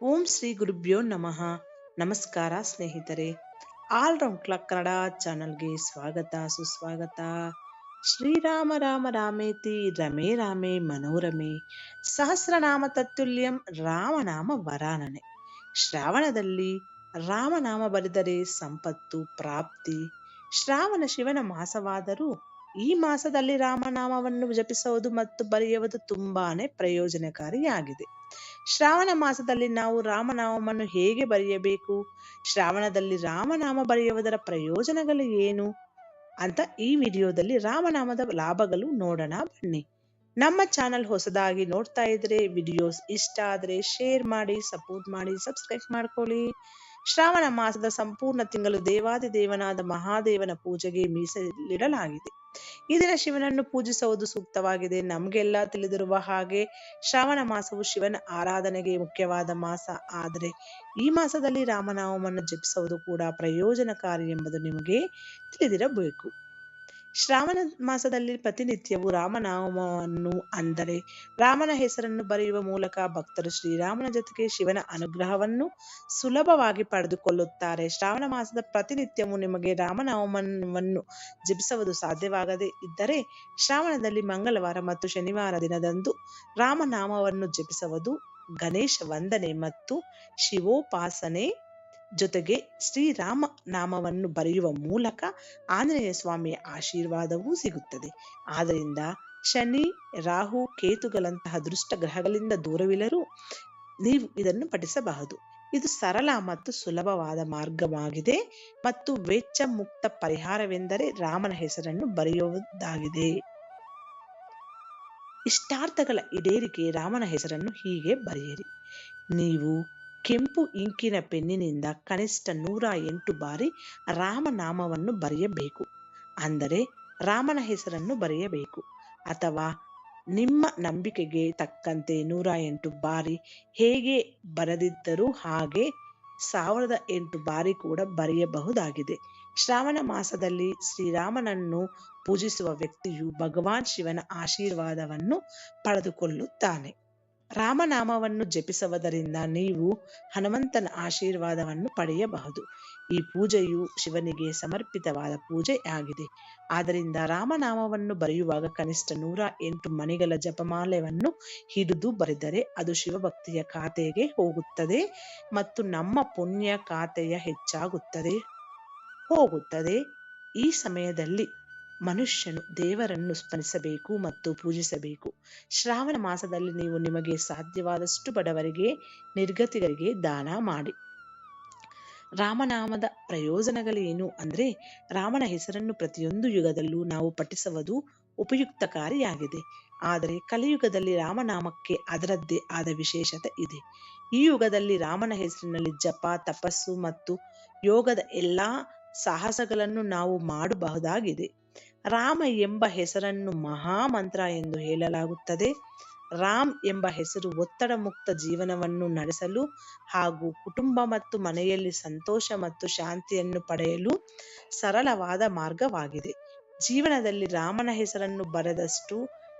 ಓಂ ಶ್ರೀ ಗುರುಭ್ಯೋ ನಮಃ. ನಮಸ್ಕಾರ ಸ್ನೇಹಿತರೆ. ಆಲ್ರೌಂಡ್ ಕ್ಲಾಕ್ ಕನ್ನಡ ಚಾನಲ್ಗೆ ಸ್ವಾಗತ ಸುಸ್ವಾಗತ. ಶ್ರೀರಾಮ ರಾಮ ರಾಮೇತಿ ರಮೇ ರಾಮೇ ಮನೋರಮೆ ಸಹಸ್ರನಾಮ ತತ್ತುಲ್ಯಂ ರಾಮನಾಮ ವರಾನನೆ. ಶ್ರಾವಣದಲ್ಲಿ ರಾಮನಾಮ ಬರೆದರೆ ಸಂಪತ್ತು ಪ್ರಾಪ್ತಿ. ಶ್ರಾವಣ ಶಿವನ ಮಾಸವಾದರೂ ಈ ಮಾಸದಲ್ಲಿ ರಾಮನಾಮವನ್ನು ಜಪಿಸುವುದು ಮತ್ತು ಬರೆಯುವುದು ತುಂಬಾನೇ ಪ್ರಯೋಜನಕಾರಿಯಾಗಿದೆ. ಶ್ರಾವಣ ಮಾಸದಲ್ಲಿ ನಾವು ರಾಮನಾಮವನ್ನು ಹೇಗೆ ಬರೆಯಬೇಕು, ಶ್ರಾವಣದಲ್ಲಿ ರಾಮನಾಮ ಬರೆಯುವುದರ ಪ್ರಯೋಜನಗಳು ಏನು ಅಂತ ಈ ವಿಡಿಯೋದಲ್ಲಿ ರಾಮನಾಮದ ಲಾಭಗಳು ನೋಡೋಣ ಬನ್ನಿ. ನಮ್ಮ ಚಾನಲ್ ಹೊಸದಾಗಿ ನೋಡ್ತಾ ಇದ್ರೆ ವಿಡಿಯೋಸ್ ಇಷ್ಟ ಆದರೆ ಶೇರ್ ಮಾಡಿ, ಸಪೋರ್ಟ್ ಮಾಡಿ, ಸಬ್ಸ್ಕ್ರೈಬ್ ಮಾಡ್ಕೊಳ್ಳಿ. ಶ್ರಾವಣ ಮಾಸದ ಸಂಪೂರ್ಣ ತಿಂಗಳು ದೇವಾದಿ ದೇವನಾದ ಮಹಾದೇವನ ಪೂಜೆಗೆ ಮೀಸಲಿಡಲಾಗಿದೆ. ಈ ದಿನ ಶಿವನನ್ನು ಪೂಜಿಸುವುದು ಸೂಕ್ತವಾಗಿದೆ. ನಮಗೆಲ್ಲ ತಿಳಿದಿರುವ ಹಾಗೆ ಶ್ರಾವಣ ಮಾಸವು ಶಿವನ ಆರಾಧನೆಗೆ ಮುಖ್ಯವಾದ ಮಾಸ. ಆದರೆ ಈ ಮಾಸದಲ್ಲಿ ರಾಮನಾಮವನ್ನು ಜಪಿಸುವುದು ಕೂಡ ಪ್ರಯೋಜನಕಾರಿ ಎಂಬುದು ನಿಮಗೆ ತಿಳಿದಿರಬೇಕು. ಶ್ರಾವಣ ಮಾಸದಲ್ಲಿ ಪ್ರತಿನಿತ್ಯವೂ ರಾಮನಾಮವನ್ನು ಅಂದರೆ ರಾಮನ ಹೆಸರನ್ನು ಬರೆಯುವ ಮೂಲಕ ಭಕ್ತರು ಶ್ರೀರಾಮನ ಜೊತೆಗೆ ಶಿವನ ಅನುಗ್ರಹವನ್ನು ಸುಲಭವಾಗಿ ಪಡೆದುಕೊಳ್ಳುತ್ತಾರೆ. ಶ್ರಾವಣ ಮಾಸದ ಪ್ರತಿನಿತ್ಯವೂ ನಿಮಗೆ ರಾಮನಾಮವನ್ನು ಜಪಿಸುವುದು ಸಾಧ್ಯವಾಗದೇ ಇದ್ದರೆ ಶ್ರಾವಣದಲ್ಲಿ ಮಂಗಳವಾರ ಮತ್ತು ಶನಿವಾರ ದಿನದಂದು ರಾಮನಾಮವನ್ನು ಜಪಿಸುವುದು ಗಣೇಶ ವಂದನೆ ಮತ್ತು ಶಿವೋಪಾಸನೆ ಜೊತೆಗೆ ಶ್ರೀರಾಮ ನಾಮವನ್ನು ಬರೆಯುವ ಮೂಲಕ ಆಂಜನೇಯ ಸ್ವಾಮಿಯ ಆಶೀರ್ವಾದವೂ ಸಿಗುತ್ತದೆ. ಆದ್ದರಿಂದ ಶನಿ, ರಾಹು, ಕೇತುಗಳಂತಹ ದುಷ್ಟ ಗ್ರಹಗಳಿಂದ ದೂರವಿರಲು ನೀವು ಇದನ್ನು ಪಠಿಸಬಹುದು. ಇದು ಸರಳ ಮತ್ತು ಸುಲಭವಾದ ಮಾರ್ಗವಾಗಿದೆ ಮತ್ತು ವೆಚ್ಚ ಮುಕ್ತ ಪರಿಹಾರವೆಂದರೆ ರಾಮನ ಹೆಸರನ್ನು ಬರೆಯುವುದಾಗಿದೆ. ಇಷ್ಟಾರ್ಥಗಳ ಈಡೇರಿಕೆ ರಾಮನ ಹೆಸರನ್ನು ಹೀಗೆ ಬರೆಯಿರಿ. ನೀವು ಕೆಂಪು ಇಂಕಿನ ಪೆನ್ನಿನಿಂದ ಕನಿಷ್ಠ 108 ಬಾರಿ ರಾಮನಾಮವನ್ನು ಬರೆಯಬೇಕು. ಅಂದರೆ ರಾಮನ ಹೆಸರನ್ನು ಬರೆಯಬೇಕು. ಅಥವಾ ನಿಮ್ಮ ನಂಬಿಕೆಗೆ ತಕ್ಕಂತೆ 108 ಬಾರಿ ಹೇಗೆ ಬರೆದಿದ್ದರೂ ಹಾಗೆ 1008 ಬಾರಿ ಕೂಡ ಬರೆಯಬಹುದಾಗಿದೆ. ಶ್ರಾವಣ ಮಾಸದಲ್ಲಿ ಶ್ರೀರಾಮನನ್ನು ಪೂಜಿಸುವ ವ್ಯಕ್ತಿಯು ಭಗವಾನ್ ಶಿವನ ಆಶೀರ್ವಾದವನ್ನು ಪಡೆದುಕೊಳ್ಳುತ್ತಾನೆ. ರಾಮನಾಮವನ್ನು ಜಪಿಸುವುದರಿಂದ ನೀವು ಹನುಮಂತನ ಆಶೀರ್ವಾದವನ್ನು ಪಡೆಯಬಹುದು. ಈ ಪೂಜೆಯು ಶಿವನಿಗೆ ಸಮರ್ಪಿತವಾದ ಪೂಜೆಯಾಗಿದೆ. ಆದ್ದರಿಂದ ರಾಮನಾಮವನ್ನು ಬರೆಯುವಾಗ ಕನಿಷ್ಠ 108 ಮಣಿಗಳ ಜಪಮಾಲೆಯನ್ನು ಹಿಡಿದು ಬರೆದರೆ ಅದು ಶಿವಭಕ್ತಿಯ ಖಾತೆಗೆ ಹೋಗುತ್ತದೆ ಮತ್ತು ನಮ್ಮ ಪುಣ್ಯ ಖಾತೆಯ ಹೋಗುತ್ತದೆ. ಈ ಸಮಯದಲ್ಲಿ ಮನುಷ್ಯನು ದೇವರನ್ನು ಸ್ಮರಿಸಬೇಕು ಮತ್ತು ಪೂಜಿಸಬೇಕು. ಶ್ರಾವಣ ಮಾಸದಲ್ಲಿ ನೀವು ನಿಮಗೆ ಸಾಧ್ಯವಾದಷ್ಟು ಬಡವರಿಗೆ, ನಿರ್ಗತಿಕರಿಗೆ ದಾನ ಮಾಡಿ. ರಾಮನಾಮದ ಪ್ರಯೋಜನಗಳೇನು ಅಂದ್ರೆ ರಾಮನ ಹೆಸರನ್ನು ಪ್ರತಿಯೊಂದು ಯುಗದಲ್ಲೂ ನಾವು ಪಠಿಸುವುದು ಉಪಯುಕ್ತಕಾರಿಯಾಗಿದೆ. ಆದರೆ ಕಲಿಯುಗದಲ್ಲಿ ರಾಮನಾಮಕ್ಕೆ ಅದರದ್ದೇ ಆದ ವಿಶೇಷತೆ ಇದೆ. ಈ ಯುಗದಲ್ಲಿ ರಾಮನ ಹೆಸರಿನಲ್ಲಿ ಜಪ, ತಪಸ್ಸು ಮತ್ತು ಯೋಗದ ಎಲ್ಲಾ ಸಾಹಸಗಳನ್ನು ನಾವು ಮಾಡಬಹುದಾಗಿದೆ. ರಾಮ ಎಂಬ ಹೆಸರನ್ನು ಮಹಾಮಂತ್ರ ಎಂದು ಹೇಳಲಾಗುತ್ತದೆ. ರಾಮ್ ಎಂಬ ಹೆಸರು ಒತ್ತಡ ಮುಕ್ತ ಜೀವನವನ್ನು ನಡೆಸಲು ಹಾಗೂ ಕುಟುಂಬ ಮತ್ತು ಮನೆಯಲ್ಲಿ ಸಂತೋಷ ಮತ್ತು ಶಾಂತಿಯನ್ನು ಪಡೆಯಲು ಸರಳವಾದ ಮಾರ್ಗವಾಗಿದೆ. ಜೀವನದಲ್ಲಿ ರಾಮನ ಹೆಸರನ್ನು ಬರೆದಷ್ಟು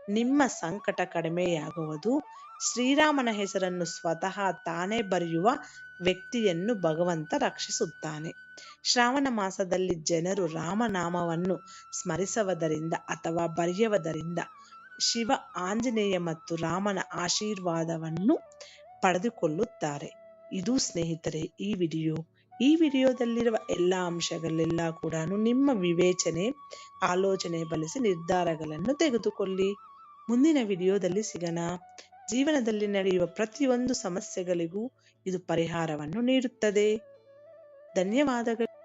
ನಿಮ್ಮ ಸಂಕಟ ಕಡಿಮೆಯಾಗುವುದು. ಶ್ರೀರಾಮನ ಹೆಸರನ್ನು ಸ್ವತಃ ತಾನೇ ಬರೆಯುವ ವ್ಯಕ್ತಿಯನ್ನು ಭಗವಂತ ರಕ್ಷಿಸುತ್ತಾನೆ. ಶ್ರಾವಣ ಮಾಸದಲ್ಲಿ ಜನರು ರಾಮನಾಮವನ್ನು ಸ್ಮರಿಸುವುದರಿಂದ ಅಥವಾ ಬರೆಯುವುದರಿಂದ ಶಿವ, ಆಂಜನೇಯ ಮತ್ತು ರಾಮನ ಆಶೀರ್ವಾದವನ್ನು ಪಡೆದುಕೊಳ್ಳುತ್ತಾರೆ. ಇದು ಸ್ನೇಹಿತರೆ ಈ ವಿಡಿಯೋದಲ್ಲಿರುವ ಎಲ್ಲ ಅಂಶಗಳೆಲ್ಲ ಕೂಡ ನಿಮ್ಮ ವಿವೇಚನೆ, ಆಲೋಚನೆ ಬಳಸಿ ನಿರ್ಧಾರಗಳನ್ನು ತೆಗೆದುಕೊಳ್ಳಿ. ಮುಂದಿನ ವಿಡಿಯೋದಲ್ಲಿ ಸಿಗೋಣ. ಜೀವನದಲ್ಲಿ ನಡೆಯುವ ಪ್ರತಿಯೊಂದು ಸಮಸ್ಯೆಗಳಿಗೂ ಇದು ಪರಿಹಾರವನ್ನು ನೀಡುತ್ತದೆ. ಧನ್ಯವಾದಗಳು.